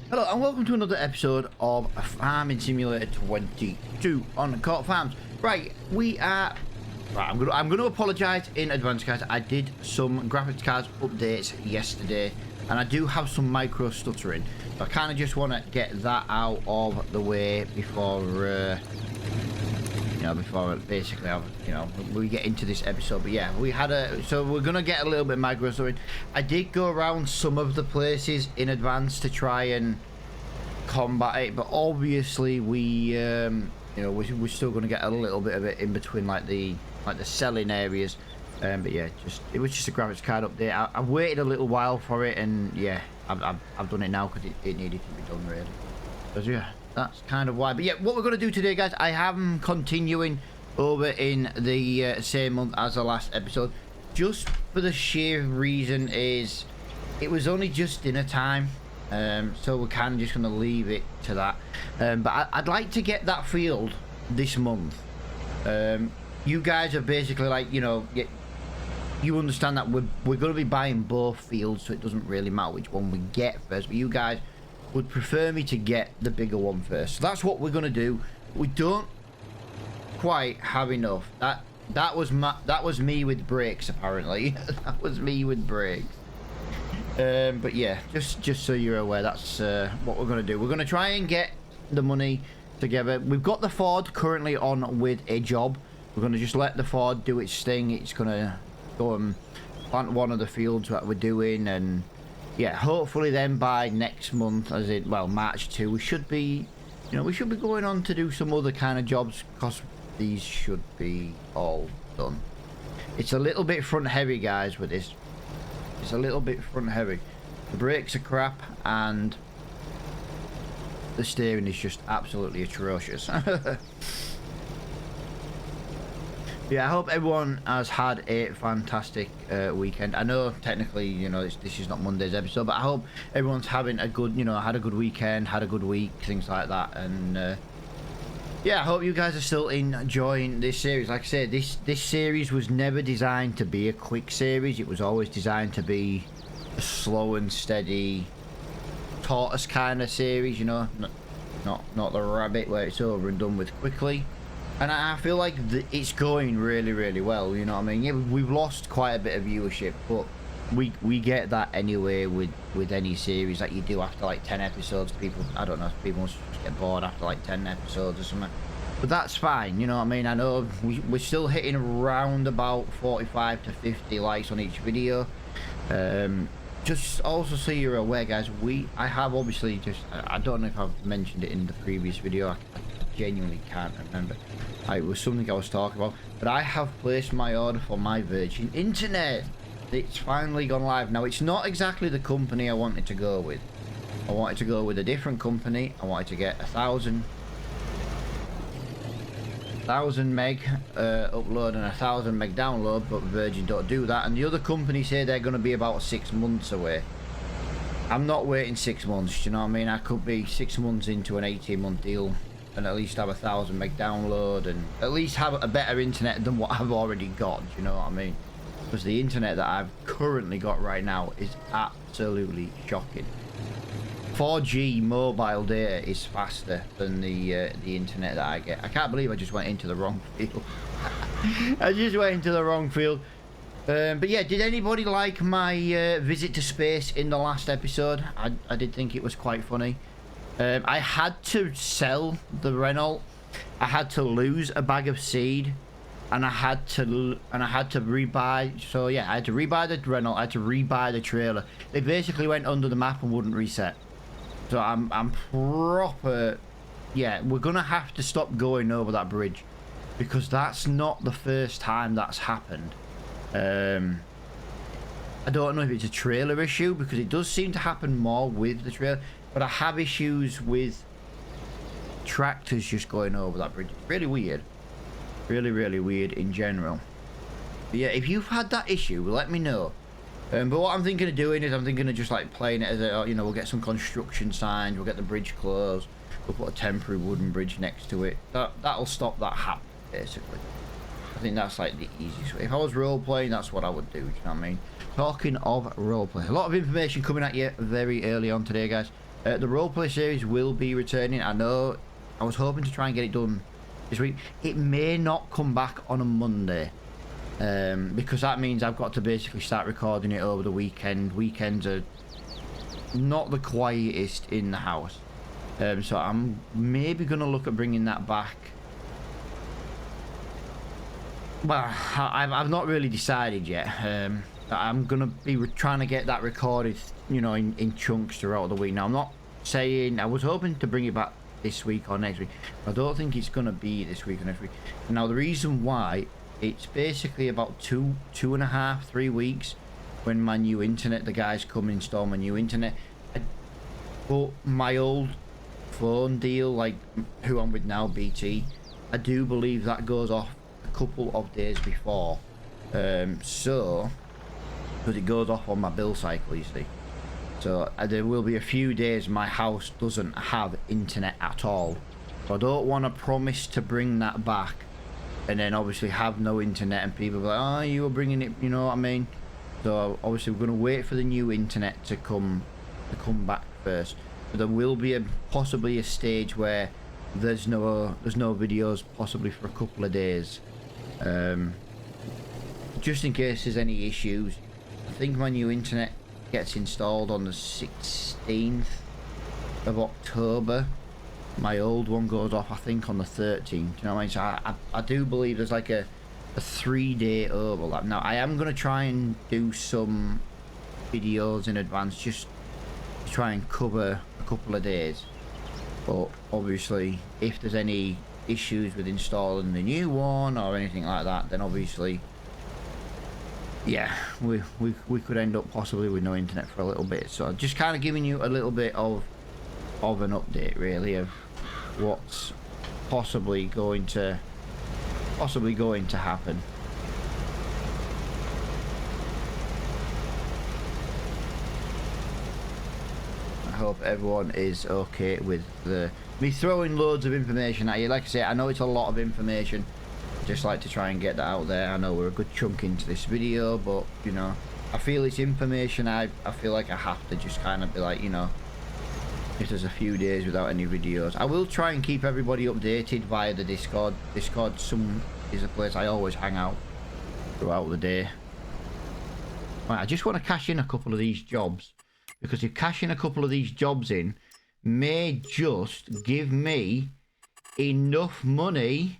Hello and welcome to another episode of Farming Simulator 22 on Court Farms. Right, I'm going to apologise in advance, guys. I did some graphics cards updates yesterday, and I do have some micro stuttering. So I kind of just want to get that out of the way before, before basically, we get into this episode. But yeah, so we're going to get a little bit of micro stuttering. I did go around some of the places in advance to try and combat it, but obviously we're still going to get a little bit of it in between, like the selling areas. But yeah, it was just a graphics card update. I waited a little while for it, and yeah, I've done it now because it needed to be done, really. So yeah, that's kind of why. But yeah, what we're going to do today, guys, I am continuing over in the same month as the last episode, just for the sheer reason is it was only just dinner time. So we're kind of just going to leave it to that. But I'd like to get that field this month. You guys are basically like, you understand that we're going to be buying both fields, so it doesn't really matter which one we get first. But you guys would prefer me to get the bigger one first. So that's what we're going to do. We don't quite have enough. That was me with brakes, apparently. That was me with brakes. But yeah, just so you're aware, that's what we're going to do. We're going to try and get the money together. We've got the Ford currently on with a job. We're going to just let the Ford do its thing. It's going to go and plant one of the fields that we're doing, and yeah, hopefully then by next month, March 2, we should be going on to do some other kind of jobs, because these should be all done. It's a little bit front heavy, guys, with this. It's a little bit front heavy. The brakes are crap, and the steering is just absolutely atrocious. Yeah, I hope everyone has had a fantastic weekend. I know technically, this is not Monday's episode, but I hope everyone's having a good, had a good weekend, had a good week, things like that. And yeah, I hope you guys are still enjoying this series. Like I said, this series was never designed to be a quick series. It was always designed to be a slow and steady tortoise kind of series, not the rabbit where it's over and done with quickly. And I feel like it's going really, really well, you know what I mean? Yeah, we've lost quite a bit of viewership, but we get that anyway with any series that you do after like 10 episodes. People must just get bored after like 10 episodes or something. But that's fine, you know what I mean? I know we're still hitting around about 45 to 50 likes on each video. Just also so you're aware, guys, I have obviously I don't know if I've mentioned it in the previous video. I genuinely can't remember. It was something I was talking about, but I have placed my order for my Virgin Internet. It's finally gone live. Now, it's not exactly the company I wanted to go with. I wanted to go with a different company. I wanted to get 1,000 meg upload and 1,000 meg download, but Virgin don't do that. And the other company say they're going to be about 6 months away. I'm not waiting 6 months, you know what I mean? I could be 6 months into an 18-month deal and at least have 1,000 meg download and at least have a better internet than what I've already got, you know what I mean? Because the internet that I've currently got right now is absolutely shocking. 4G mobile data is faster than the internet that I get. I can't believe I just went into the wrong field. I just went into the wrong field. But yeah, did anybody like my visit to space in the last episode? I did think it was quite funny. I had to sell the Renault. I had to lose a bag of seed, and I had to rebuy. So yeah, I had to rebuy the Renault. I had to rebuy the trailer. They basically went under the map and wouldn't reset. So I'm proper. Yeah, we're gonna have to stop going over that bridge, because that's not the first time that's happened. I don't know if it's a trailer issue, because it does seem to happen more with the trailer. But I have issues with tractors just going over that bridge. Really weird. Really, really weird in general. But yeah, if you've had that issue, let me know. But what I'm thinking of doing is I'm thinking of just like playing it as a, we'll get some construction signs, we'll get the bridge closed, we'll put a temporary wooden bridge next to it. That'll stop that happening, basically. I think that's like the easiest way. If I was role-playing, that's what I would do, you know what I mean? Talking of role-play, a lot of information coming at you very early on today, guys. The roleplay series will be returning. I know I was hoping to try and get it done this week. It may not come back on a Monday. Because that means I've got to basically start recording it over the weekend. Weekends are not the quietest in the house. So I'm maybe going to look at bringing that back. Well, I've not really decided yet. I'm going to be trying to get that recorded, you know, in chunks throughout the week. Now, I'm not saying... I was hoping to bring it back this week or next week. I don't think it's going to be this week or next week. Now, the reason why... It's basically about 2.5, 3 weeks when my new internet, the guys come and install my new internet. But my old phone deal, like who I'm with now, BT, I do believe that goes off a couple of days before. So, because it goes off on my bill cycle, you see. So there will be a few days my house doesn't have internet at all. So I don't want to promise to bring that back. And then obviously have no internet and people be like, oh, you were bringing it, you know what I mean? So obviously we're going to wait for the new internet to come back first. But there will be possibly a stage where there's no videos possibly for a couple of days. Just in case there's any issues. I think my new internet gets installed on the 16th of October. My old one goes off, I think, on the 13th. You know what I mean? So I do believe there's like a 3-day overlap. Now, I am going to try and do some videos in advance just to try and cover a couple of days. But obviously, if there's any issues with installing the new one or anything like that, then obviously, yeah, we could end up possibly with no internet for a little bit. So just kind of giving you a little bit of an update, really, of what's possibly going to happen. I hope everyone is okay with me throwing loads of information at you. Like I say, I know it's a lot of information. I just like to try and get that out there. I know we're a good chunk into this video, but you know, I feel it's information. I feel like I have to just kind of be like, you know, if there's a few days without any videos, I will try and keep everybody updated via the Discord. Discord is a place I always hang out throughout the day. Right, I just want to cash in a couple of these jobs, because if cashing a couple of these jobs in may just give me enough money.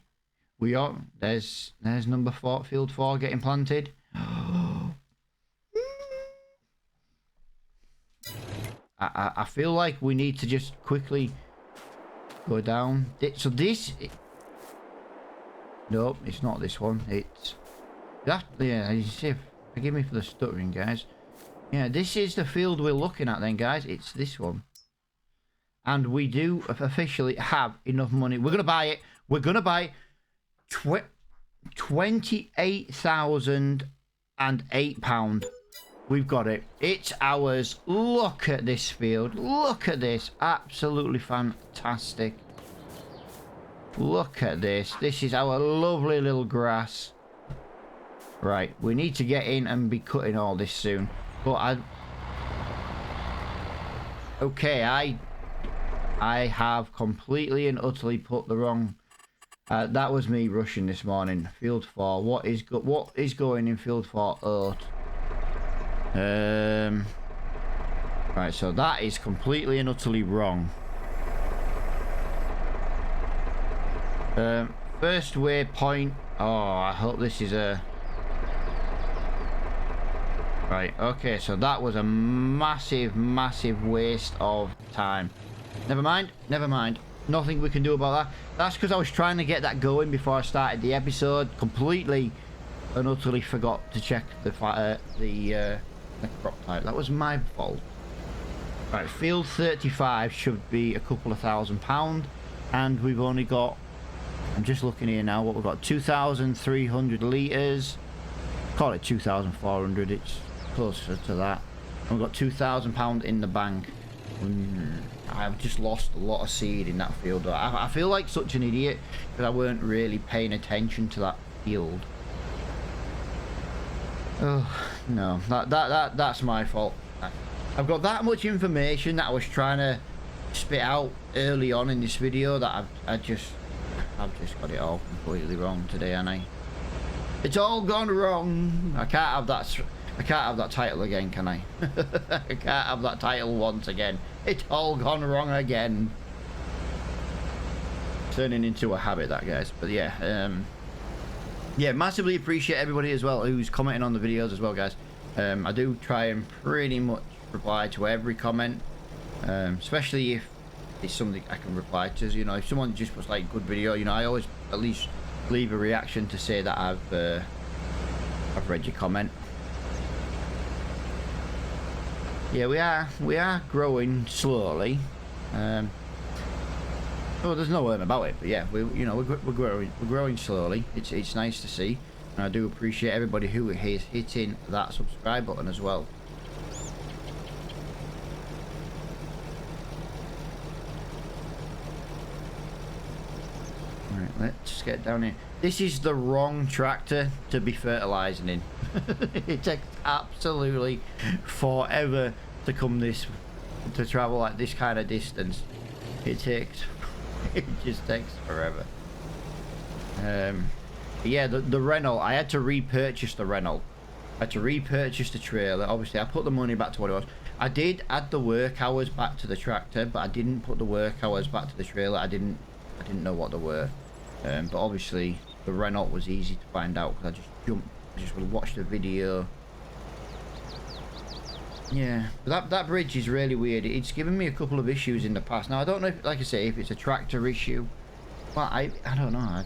There's number 4, field 4 getting planted. I feel like we need to just quickly go down. So this... Nope, it's not this one. It's... Yeah, forgive me for the stuttering, guys. Yeah, this is the field we're looking at then, guys. It's this one. And we do officially have enough money. We're going to buy it. We're going to buy £28,008. We've got it. It's ours. Look at this field. Look at this. Absolutely fantastic. Look at this. This is our lovely little grass. Right. We need to get in and be cutting all this soon. But okay, I have completely and utterly put the wrong... that was me rushing this morning. Field 4. What is going in field 4? Oat. Right, so that is completely and utterly wrong. First waypoint. Oh, I hope this is a... Right, okay, so that was a massive waste of time. Never mind. Nothing we can do about that. That's because I was trying to get that going before I started the episode. Completely and utterly forgot to check the crop type. That was my fault. Right, field 35 should be a couple of £1,000, and we've only got... I'm just looking here now. What we've got: 2,300 litres. Call it 2,400. It's closer to that. And we've got £2,000 in the bank. I've just lost a lot of seed in that field. I feel like such an idiot because I weren't really paying attention to that field. Oh no, that's my fault. I've got that much information that I was trying to spit out early on in this video that I've just got it all completely wrong today, haven't I? It's all gone wrong. I can't have that title again, can I? I can't have that title once again. It's all gone wrong again. Turning into a habit, that, guys. But yeah, yeah, massively appreciate everybody as well who's commenting on the videos as well, guys. I do try and pretty much reply to every comment, especially if it's something I can reply to. You know, if someone just was like, good video, you know, I always at least leave a reaction to say that I've read your comment. Yeah, we are growing slowly. Well, there's no word about it, but yeah, we're growing slowly. It's nice to see, and I do appreciate everybody who is hitting that subscribe button as well. Right, let's get down here. This is the wrong tractor to be fertilizing in. It takes absolutely forever to travel like this kind of distance. It just takes forever. Yeah, the Renault, I had to repurchase the Renault. I had to repurchase the trailer. Obviously, I put the money back to what it was. I did add the work hours back to the tractor, but I didn't put the work hours back to the trailer. I didn't know what they were. But obviously, the Renault was easy to find out because I just watched the video. Yeah, but that bridge is really weird. It's given me a couple of issues in the past. Now, I don't know if, like I say, if it's a tractor issue. Well, I don't know.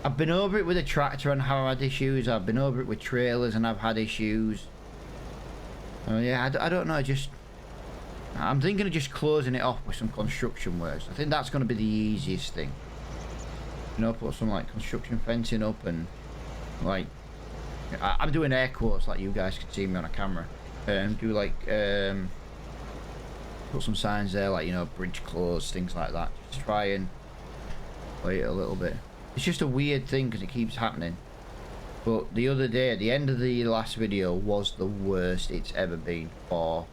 I've been over it with a tractor and have had issues. I've been over it with trailers and I've had issues. Yeah, I don't know. I'm thinking of just closing it off with some construction works. I think that's going to be the easiest thing. You know, put some like construction fencing up and like I'm doing air quotes like you guys can see me on a camera. Do like put some signs there like, you know, bridge closed, things like that. Just try and wait a little bit. It's just a weird thing because it keeps happening. But the other day, at the end of the last video, was the worst it's ever been for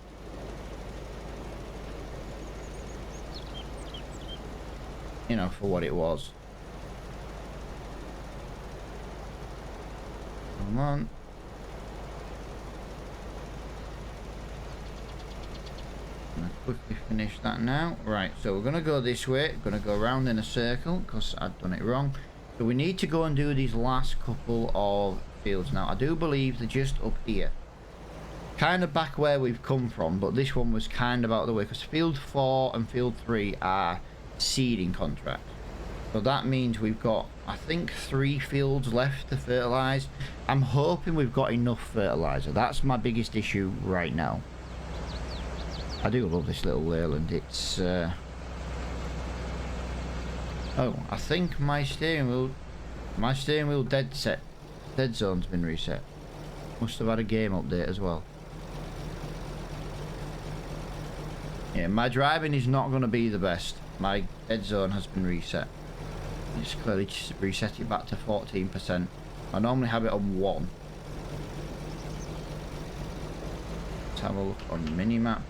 for what it was. Come on. I'm gonna quickly finish that now. Right, so we're gonna go this way. Gonna go around in a circle because I've done it wrong. So we need to go and do these last couple of fields now. I do believe they're just up here, kind of back where we've come from, but this one was kind of out of the way because field 4 and field 3 are seeding contracts. So that means we've got, I think, 3 fields left to fertilize. I'm hoping we've got enough fertilizer. That's my biggest issue right now. I do love this little Leyland. It's oh, I think my steering wheel dead zone's been reset. Must have had a game update as well. Yeah, my driving is not going to be the best. My dead zone has been reset. It's clearly just reset it back to 14%. I normally have it on 1. Let's have a look on the mini map.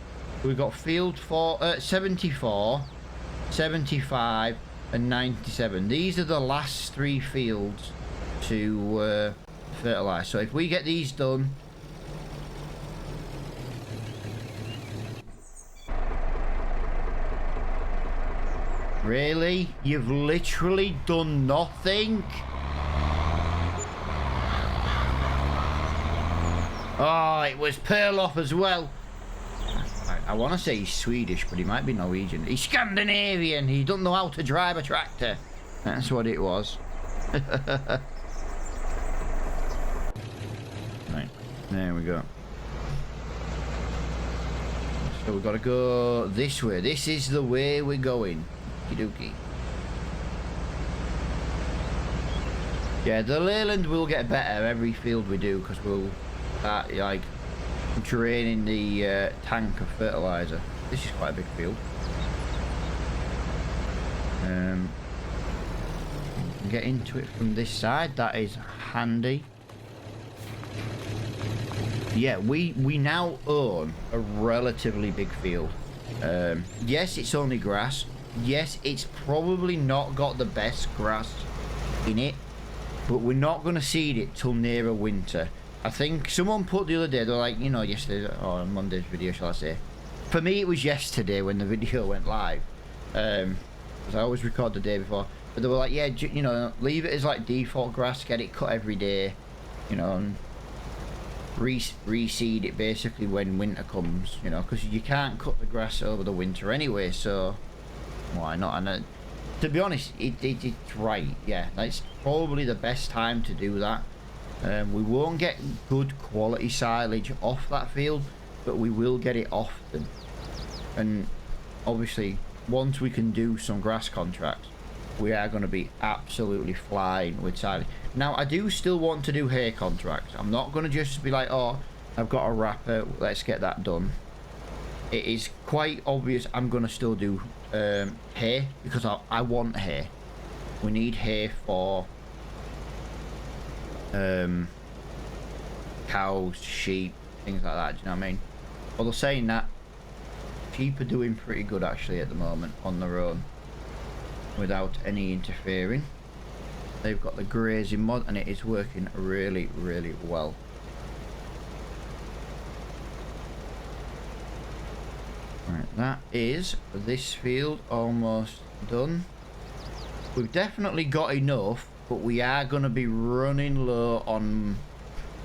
We've got field 74, 75 and 97. These are the last 3 fields to fertilize. So if we get these done, really? You've literally done nothing? Oh, it was Perloff as well. I want to say he's Swedish, but he might be Norwegian. He's Scandinavian. He doesn't know how to drive a tractor. That's what it was. Right, there we go. So we've got to go this way. This is the way we're going. Okie-dokie. Yeah, the Leyland will get better every field we do because we'll start like draining the tank of fertilizer. This is quite a big field. Get into it from this side. That is handy. Yeah, we now own a relatively big field. Yes, it's only grass. Yes, it's probably not got the best grass in it, but we're not going to seed it till nearer winter. I think someone put the other day, they're like, you know, yesterday, or Monday's video, shall I say. For me, it was yesterday when the video went live. Because I always record the day before. But they were like, yeah, you know, leave it as like default grass, get it cut every day, you know, and reseed it basically when winter comes, you know, because you can't cut the grass over the winter anyway, so why not? And to be honest, it's right, yeah, that's probably the best time to do that. We won't get good quality silage off that field, but we will get it often. And obviously, once we can do some grass contracts, we are going to be absolutely flying with silage. Now, I do still want to do hay contracts. I'm not going to just be like, oh, I've got a wrapper, let's get that done. It is quite obvious I'm going to still do hay, because I want hay. We need hay for cows, sheep, things like that, do you know what I mean? Although saying that, sheep are doing pretty good actually at the moment on their own without any interfering. They've got the grazing mod and it is working really, really well. Right, that is this field almost done. We've definitely got enough, but we are going to be running low on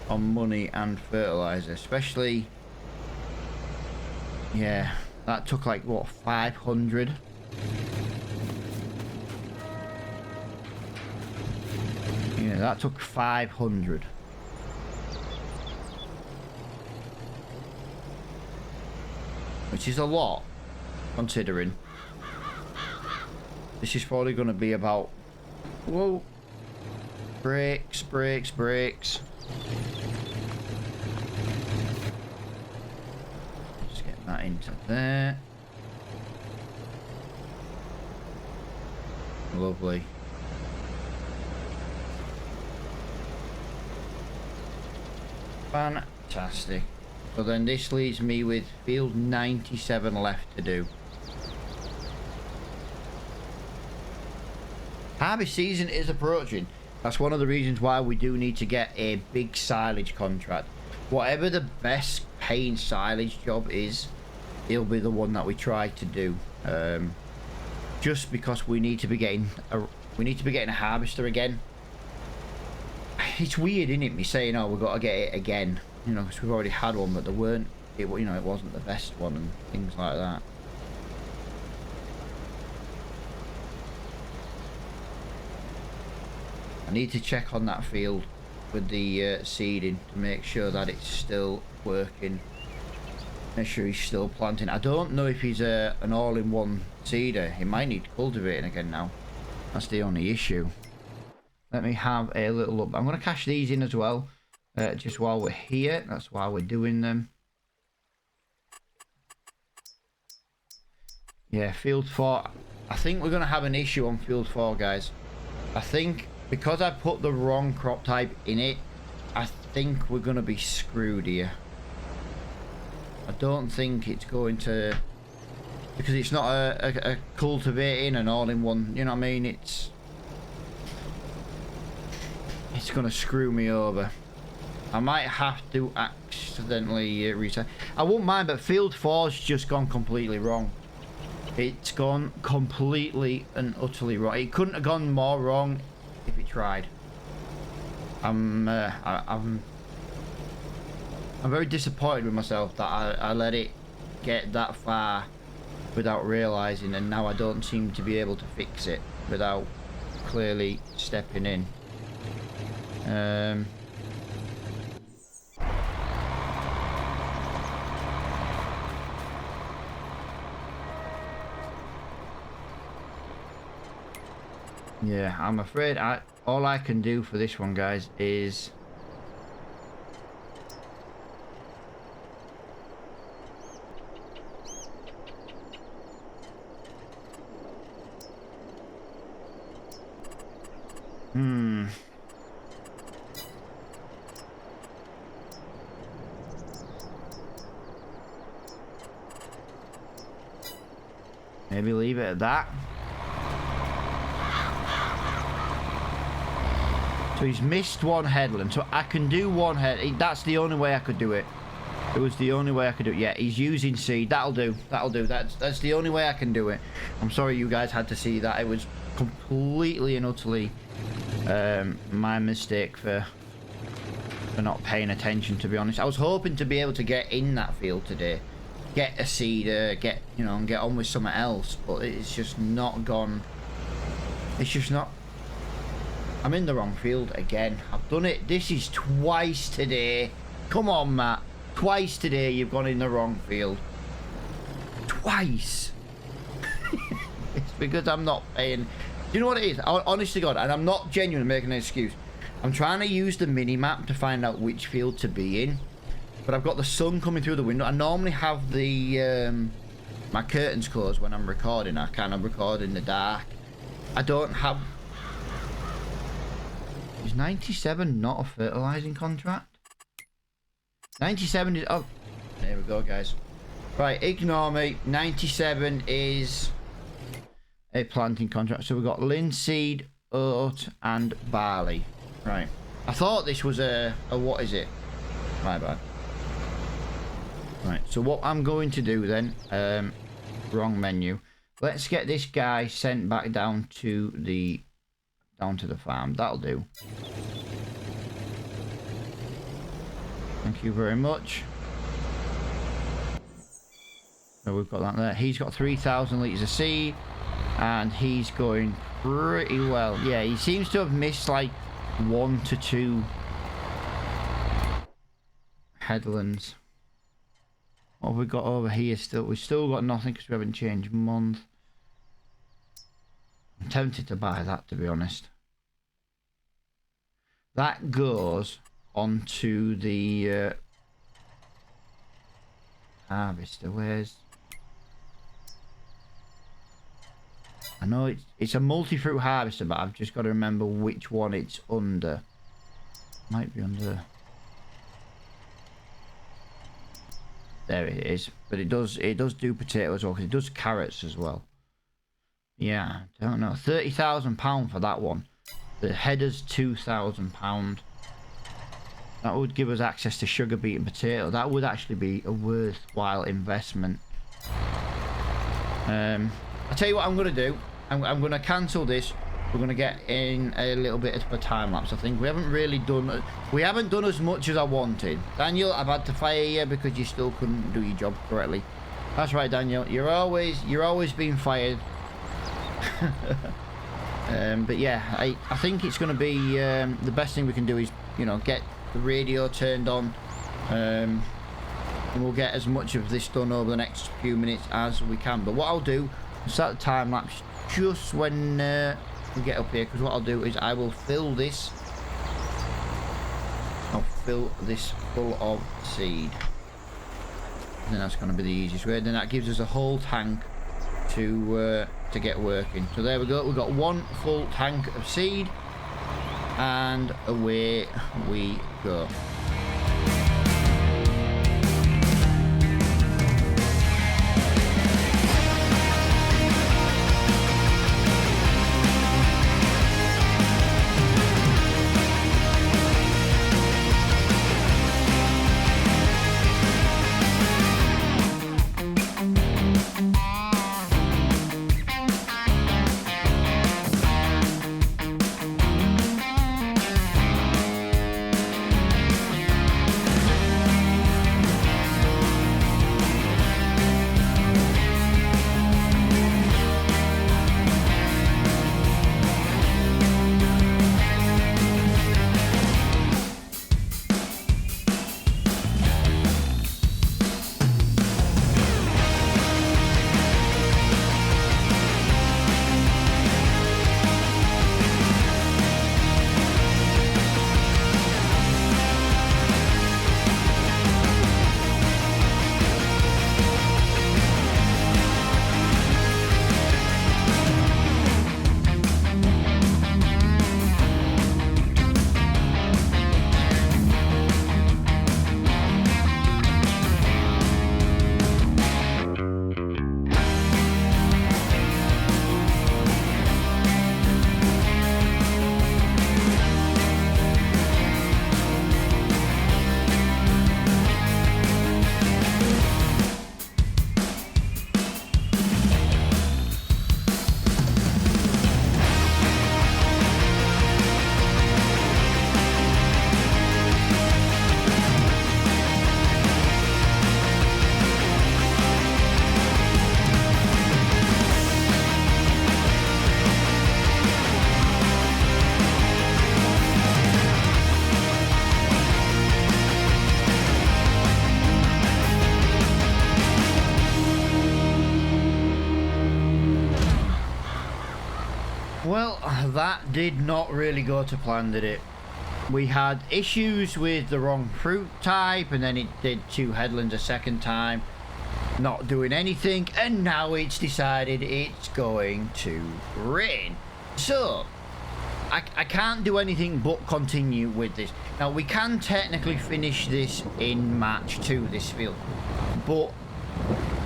money and fertilizer, especially, yeah, that took like what, 500. Yeah, that took 500. Which is a lot, considering this is probably going to be about, whoa, brakes. Just get that into there. Lovely. Fantastic. So then this leaves me with field 97 left to do. Harvest season is approaching. That's one of the reasons why we do need to get a big silage contract. Whatever the best paying silage job is, it'll be the one that we try to do. Just because we need to be getting a harvester again. It's weird, isn't it, me saying, oh, we've got to get it again, you know, because we've already had one, but there weren't, you know, it wasn't the best one and things like that. I need to check on that field with the seeding to make sure that it's still working. Make sure he's still planting. I don't know if he's an all-in-one seeder. He might need cultivating again now. That's the only issue. Let me have a little look. I'm going to cash these in as well, just while we're here. That's why we're doing them. Yeah, field 4. I think we're going to have an issue on field 4, guys. I think because I put the wrong crop type in it, I think we're going to be screwed here. I don't think it's going to, because it's not a cultivating and all-in-one, you know what I mean? It's going to screw me over. I might have to accidentally reset. I won't mind, but field 4's just gone completely wrong. It's gone completely and utterly wrong. It couldn't have gone more wrong if it tried. I'm very disappointed with myself that I let it get that far without realizing, and now I don't seem to be able to fix it without clearly stepping in. Yeah, I'm afraid all I can do for this one, guys, is Maybe leave it at that. So he's missed one headland. So I can do one head. That's the only way I could do it. It was the only way I could do it. Yeah, he's using seed. That'll do. That'll do. That's the only way I can do it. I'm sorry you guys had to see that. It was completely and utterly my mistake for not paying attention, to be honest. I was hoping to be able to get in that field today. Get a seeder, and get on with something else. But it's just not gone. It's just not. I'm in the wrong field again. I've done it. This is twice today. Come on, Matt. Twice today you've gone in the wrong field. Twice. It's because I'm not paying. Do you know what it is? Honest to God, and I'm not genuinely making an excuse. I'm trying to use the mini-map to find out which field to be in. But I've got the sun coming through the window. I normally have the my curtains closed when I'm recording. I kind of record in the dark. I don't have... Is 97 not a fertilizing contract? 97 is... Oh, there we go, guys. Right, ignore me. 97 is a planting contract. So we've got linseed, oat, and barley. Right. I thought this was a what is it? My bad. Right, so what I'm going to do then... wrong menu. Let's get this guy sent back down to the farm. That'll do. Thank you very much. So we've got that there. He's got 3,000 litres of seed, and he's going pretty well. Yeah, he seems to have missed like 1 to 2 headlands. What have we got over here still? We've still got nothing because we haven't changed month. I'm tempted to buy that, to be honest. That goes onto the harvester. Where's... I know it's a multi-fruit harvester, but I've just got to remember which one it's under. Might be under... There it is. But it does do potatoes as well, because it does carrots as well. Yeah, I don't know. £30,000 for that one. The header's £2,000. That would give us access to sugar beet and potato. That would actually be a worthwhile investment. I'll tell you what I'm going to do. I'm going to cancel this. We're going to get in a little bit of a time lapse. I think we haven't really done... We haven't done as much as I wanted. Daniel, I've had to fire you because you still couldn't do your job correctly. That's right, Daniel. You're always being fired. But yeah, I think it's going to be the best thing we can do is, get the radio turned on, and we'll get as much of this done over the next few minutes as we can. But what I'll do, I'll start the time lapse just when we get up here, because what I'll do is I will fill this. I'll fill this full of seed. And then that's going to be the easiest way. Then that gives us a whole tank to get working. So there we go. We've got one full tank of seed, and away we go. Well, that did not really go to plan, did it? We had issues with the wrong fruit type, and then it did 2 headlands a second time, not doing anything, and now it's decided it's going to rain. So I can't do anything but continue with this. Now, we can technically finish this in match 2, this field, but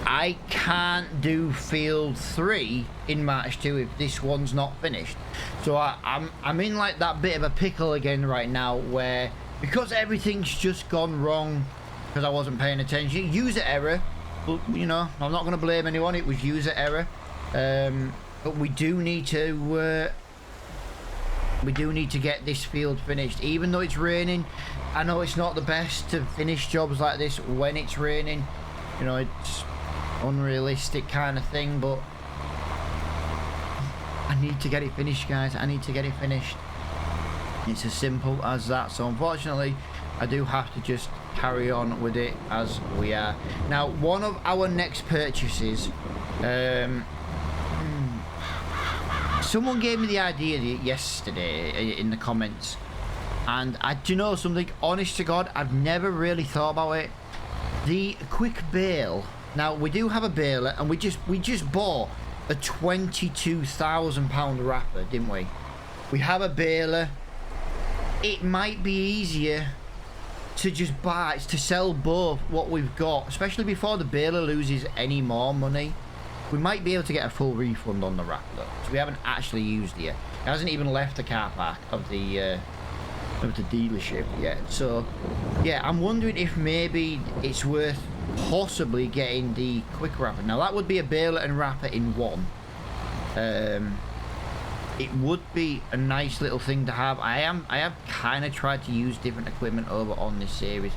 I can't do field 3 in match 2 if this one's not finished. So I'm in like that bit of a pickle again right now, where because everything's just gone wrong because I wasn't paying attention. User error, but you know, I'm not going to blame anyone. It was user error. But we do need to get this field finished, even though it's raining. I know it's not the best to finish jobs like this when it's raining. You know, it's unrealistic kind of thing, but I need to get it finished, guys. I need to get it finished. It's as simple as that. So unfortunately, I do have to just carry on with it as we are. Now, one of our next purchases, someone gave me the idea yesterday in the comments, and do you know something? Honest to God, I've never really thought about it. The quick bale. Now, we do have a baler, and we just bought a £22,000 wrapper, didn't we? We have a baler. It might be easier to just sell both what we've got, especially before the baler loses any more money. We might be able to get a full refund on the wrapper, though, because we haven't actually used it yet. It hasn't even left the car park of the dealership yet. So yeah, I'm wondering if maybe it's worth possibly getting the quick wrapper. Now, that would be a baler and wrapper in one. It would be a nice little thing to have. I have kind of tried to use different equipment over on this series,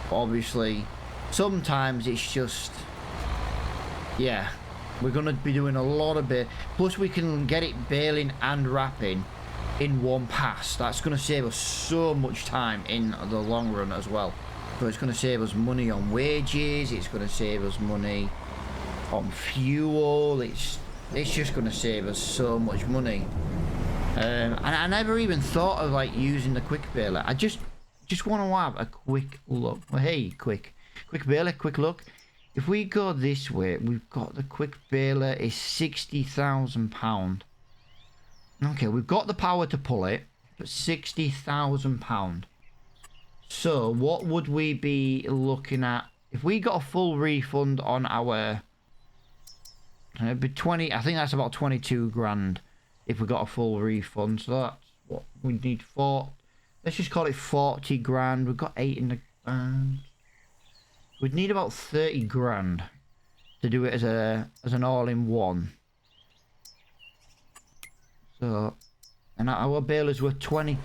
but obviously sometimes it's just, yeah, we're gonna be doing a lot of bale. Plus we can get it baling and wrapping in one pass. That's going to save us so much time in the long run as well. So it's going to save us money on wages, it's going to save us money on fuel, it's just going to save us so much money. And I never even thought of like using the quick baler. I just want to have a quick look. Well, hey, quick baler, quick look. If we go this way, we've got the quick baler is £60,000. Okay, we've got the power to pull it, but £60,000. So what would we be looking at if we got a full refund on our? It'd be 20. I think that's about 22 grand if we got a full refund. So that's what we need for. Let's just call it 40 grand. We've got 8 in the bank. We'd need about 30 grand to do it as an all-in-one. So, and our balers were 20.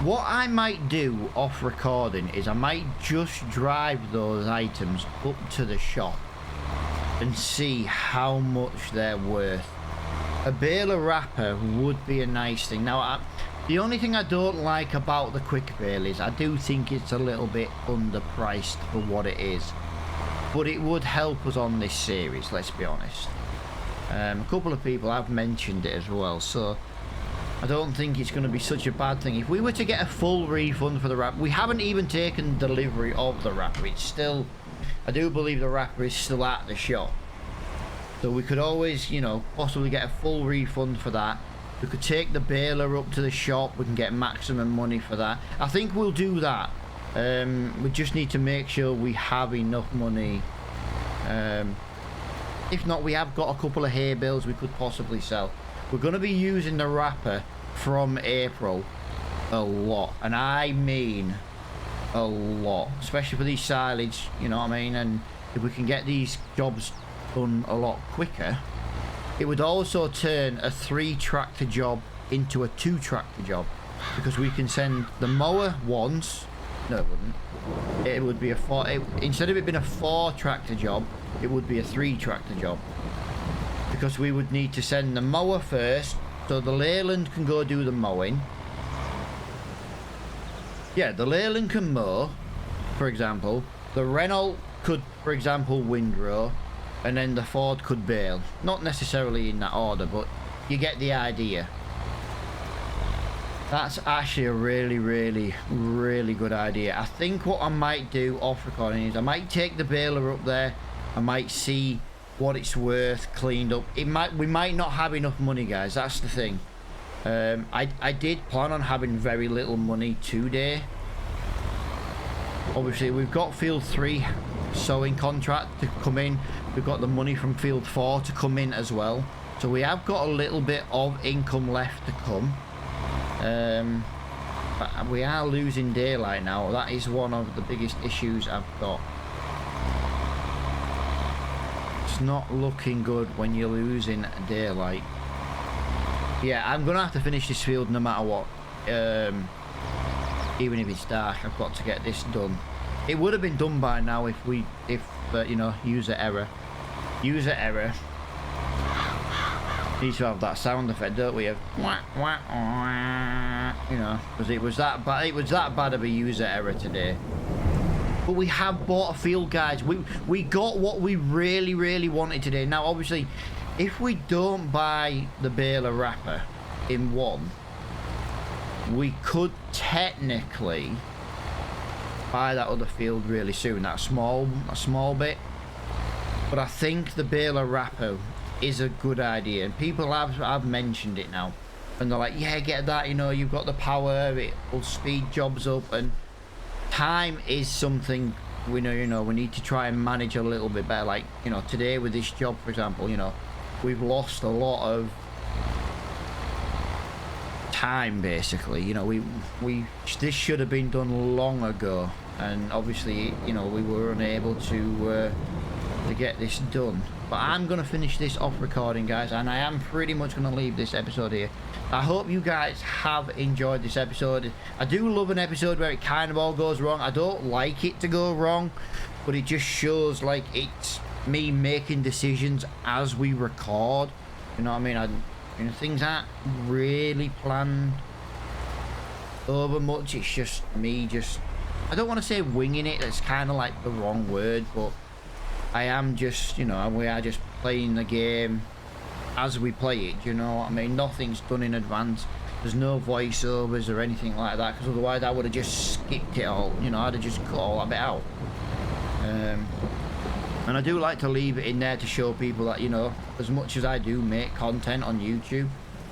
What I might do off recording is I might just drive those items up to the shop and see how much they're worth. A baler wrapper would be a nice thing. Now, the only thing I don't like about the quick bale is I do think it's a little bit underpriced for what it is. But it would help us on this series, let's be honest. A couple of people have mentioned it as well, so I don't think it's going to be such a bad thing. If we were to get a full refund for the wrapper, we haven't even taken delivery of the wrapper. It's still, I do believe the wrapper is still at the shop. So we could always, you know, possibly get a full refund for that. We could take the baler up to the shop, we can get maximum money for that. I think we'll do that. We just need to make sure we have enough money. If not, we have got a couple of hay bales we could possibly sell. We're going to be using the wrapper from April a lot, and I mean a lot, especially for these silage, you know what I mean? And if we can get these jobs done a lot quicker, it would also turn a 3-tractor job into a 2-tractor job, because we can send the mower once. No, it wouldn't. It would be a 4. Instead of it being a 4-tractor job, it would be a 3-tractor job, because we would need to send the mower first, so the Leyland can go do the mowing. Yeah, the Leyland can mow, for example. The Renault could, for example, windrow, and then the Ford could bale. Not necessarily in that order, but you get the idea. That's actually a really, really, really good idea. I think what I might do off recording is I might take the baler up there. I might see what it's worth cleaned up. We might not have enough money, guys. That's the thing. I did plan on having very little money today. Obviously, we've got field 3 sowing contract to come in. We've got the money from field 4 to come in as well. So we have got a little bit of income left to come. But we are losing daylight now. That is one of the biggest issues I've got. It's not looking good when you're losing daylight. Yeah, I'm gonna have to finish this field no matter what. Even if it's dark, I've got to get this done. It would have been done by now if you know, user error. User error. Need to have that sound effect, don't we? Of wah, wah, wah, you know, because it was that bad. It was that bad of a user error today. But we have bought a field, guys. We got what we really, really wanted today. Now, obviously, if we don't buy the baler wrapper in one, we could technically buy that other field really soon. That small bit. But I think the baler wrapper is a good idea, and people have mentioned it now, and they're like, yeah, get that, you know, you've got the power, it will speed jobs up, and time is something we know, you know, we need to try and manage a little bit better. Like, you know, today with this job, for example, you know, we've lost a lot of time basically. You know, this should have been done long ago, and obviously, you know, we were unable to get this done. But I'm going to finish this off recording, guys, and I am pretty much going to leave this episode here. I hope you guys have enjoyed this episode. I do love an episode where it kind of all goes wrong. I don't like it to go wrong, but it just shows like it's me making decisions as we record. You know what I mean? You know, things aren't really planned over much. It's just me I don't want to say winging it. That's kind of like the wrong word, but I am just, you know, we are just playing the game as we play it, you know what I mean? Nothing's done in advance. There's no voiceovers or anything like that, because otherwise I would have just skipped it all, you know, I'd have just cut all that bit out. And I do like to leave it in there to show people that, you know, as much as I do make content on YouTube,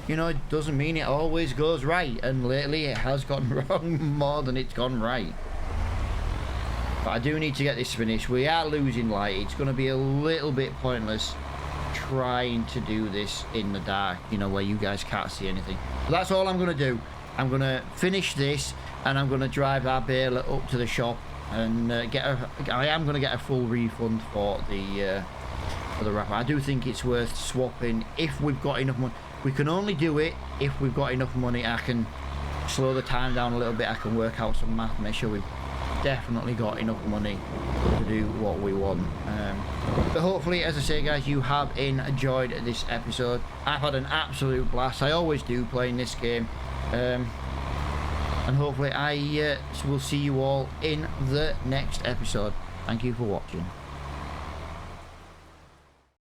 you know, it doesn't mean it always goes right, and lately it has gone wrong more than it's gone right. But I do need to get this finished. We are losing light. It's going to be a little bit pointless trying to do this in the dark, you know, where you guys can't see anything. But that's all I'm going to do. I'm going to finish this, and I'm going to drive our baler up to the shop and I am going to get a full refund for the wrapper. I do think it's worth swapping if we've got enough money. We can only do it if we've got enough money. I can slow the time down a little bit. I can work out some math, make sure we've definitely got enough money to do what we want. But hopefully, as I say, guys, you have enjoyed this episode. I've had an absolute blast. I always do playing this game, and hopefully I will see you all in the next episode. Thank you for watching.